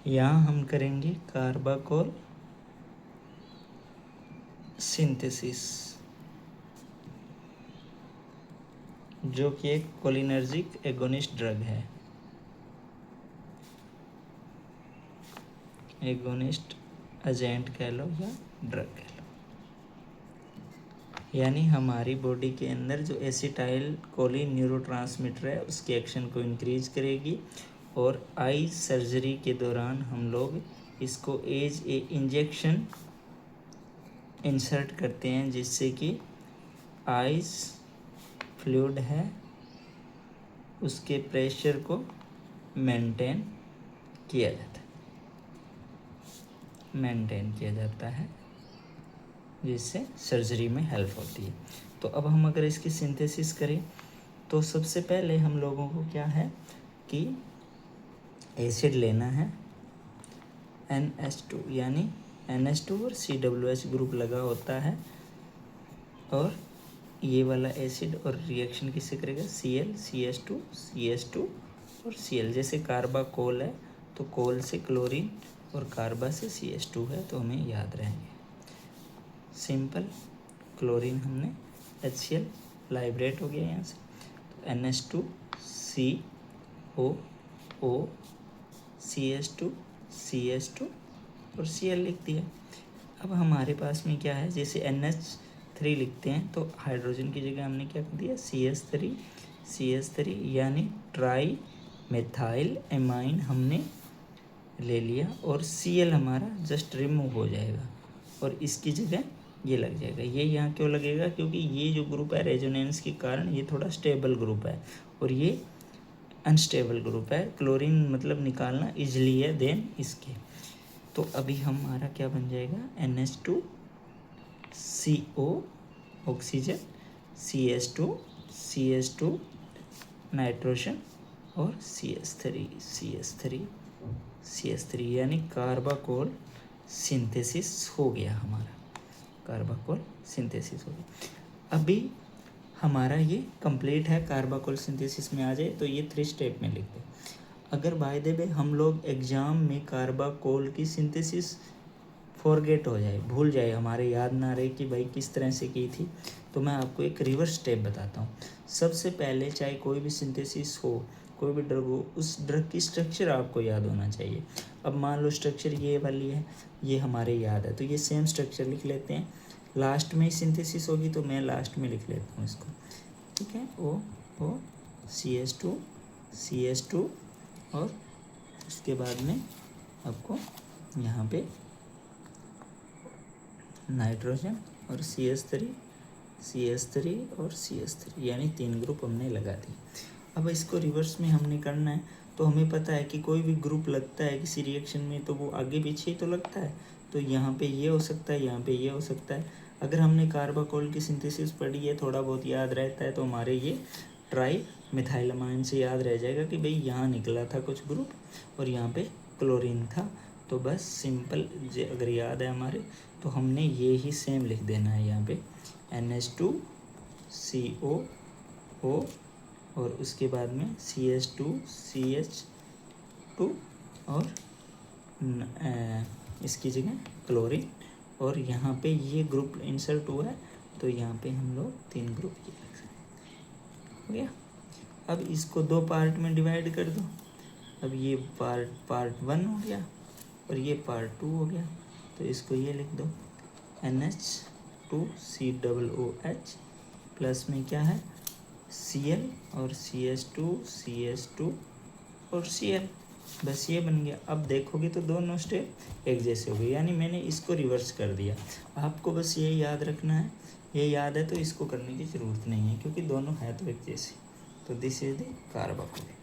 यहाँ हम करेंगे कार्बाकोल सिंथेसिस, जो कि एक कोलिनर्जिक एगोनिस्ट ड्रग है। एगोनिस्ट एजेंट कह लो या ड्रग कह लो, यानी हमारी बॉडी के अंदर जो एसिटाइल कोलिन न्यूरोट्रांसमीटर है उसके एक्शन को इंक्रीज करेगी। और आई सर्जरी के दौरान हम लोग इसको एज ए इंजेक्शन इंसर्ट करते हैं, जिससे कि आइस फ्लूइड है उसके प्रेशर को मेंटेन किया जाता है, जिससे सर्जरी में हेल्प होती है। तो अब हम अगर इसकी सिंथेसिस करें तो सबसे पहले हम लोगों को क्या है कि एसिड लेना है NH2, यानी NH2 और COOH ग्रुप लगा होता है, और ये वाला एसिड और रिएक्शन किससे करेगा Cl CH2 CH2 और Cl। जैसे कार्बाकोल है तो कोल से क्लोरीन और कार्बा से CH2 है, तो हमें याद रहेंगे। सिंपल, क्लोरीन हमने HCl लाइब्रेट हो गया यहाँ से, तो NH2 COO CH2 CH2 और Cl लिख दिया। अब हमारे पास में क्या है, जैसे NH3 लिखते हैं तो हाइड्रोजन की जगह हमने क्या कर दिया CH3 यानी ट्राई मेथाइल एमाइन हमने ले लिया, और Cl हमारा जस्ट रिमूव हो जाएगा और इसकी जगह ये लग जाएगा। ये यहाँ क्यों लगेगा, क्योंकि ये जो ग्रुप है रेजोनेंस के कारण ये थोड़ा स्टेबल ग्रुप है और ये अनस्टेबल ग्रुप है। क्लोरीन मतलब निकालना इजली है देन इसके। तो अभी हमारा क्या बन जाएगा NH2CO ऑक्सीजन, CH2 नाइट्रोजन और CH3 यानी कार्बाकोल सिंथेसिस हो गया हमारा। कार्बाकोल सिंथेसिस हो गया। अभी हमारा ये कंप्लीट है, कार्बाकोल सिंथेसिस में आ जाए तो ये 3 स्टेप में लिखते हैं। अगर बाय द वे हम लोग एग्ज़ाम में कार्बाकोल की सिंथेसिस फॉरगेट हो जाए, भूल जाए, हमारे याद ना रहे कि भाई किस तरह से की थी, तो मैं आपको एक रिवर्स स्टेप बताता हूँ। सबसे पहले चाहे कोई भी सिंथेसिस हो, कोई भी ड्रग हो, उस ड्रग की स्ट्रक्चर आपको याद होना चाहिए। अब मान लो स्ट्रक्चर ये वाली है, ये हमारे याद है, तो ये सेम स्ट्रक्चर लिख लेते हैं। लास्ट में सिंथेसिस होगी तो मैं लास्ट में लिख लेता हूँ इसको, ठीक है। O CH2 और उसके बाद में आपको यहाँ पे नाइट्रोजन और CH3 और CH3 यानी 3 ग्रुप हमने लगा दी। अब इसको रिवर्स में हमने करना है, तो हमें पता है कि कोई भी ग्रुप लगता है किसी रिएक्शन में तो वो आगे पीछे ही तो लगता है। तो यहाँ पे ये हो सकता है, यहाँ पे ये हो सकता है। अगर हमने कार्बाकोल की सिंथेसिस पढ़ी है, थोड़ा बहुत याद रहता है, तो हमारे ये ट्राई मिथाइलमाइन से याद रह जाएगा कि भाई यहाँ निकला था कुछ ग्रुप और यहाँ पे क्लोरीन था। तो बस सिंपल अगर याद है हमारे, तो हमने ये ही सेम लिख देना है यहाँ पे NH2CO और उसके बाद में CH2 और इसकी जगह क्लोरीन, और यहाँ पे ये ग्रुप इंसर्ट हुआ है तो यहाँ पे हम लोग 3 ग्रुप ये लग सकते हो गया। अब इसको 2 पार्ट में डिवाइड कर दो। अब ये पार्ट 1 हो गया और ये पार्ट 2 हो गया, तो इसको ये लिख दो NH2COOH प्लस में क्या है Cl और CH2 और Cl, बस ये बन गया। अब देखोगे तो दोनों स्टेप एक जैसे हो गए, यानी मैंने इसको रिवर्स कर दिया। आपको बस ये याद रखना है, ये याद है तो इसको करने की ज़रूरत नहीं है क्योंकि दोनों है तो एक जैसे। तो दिस इज द कार्बाकोल।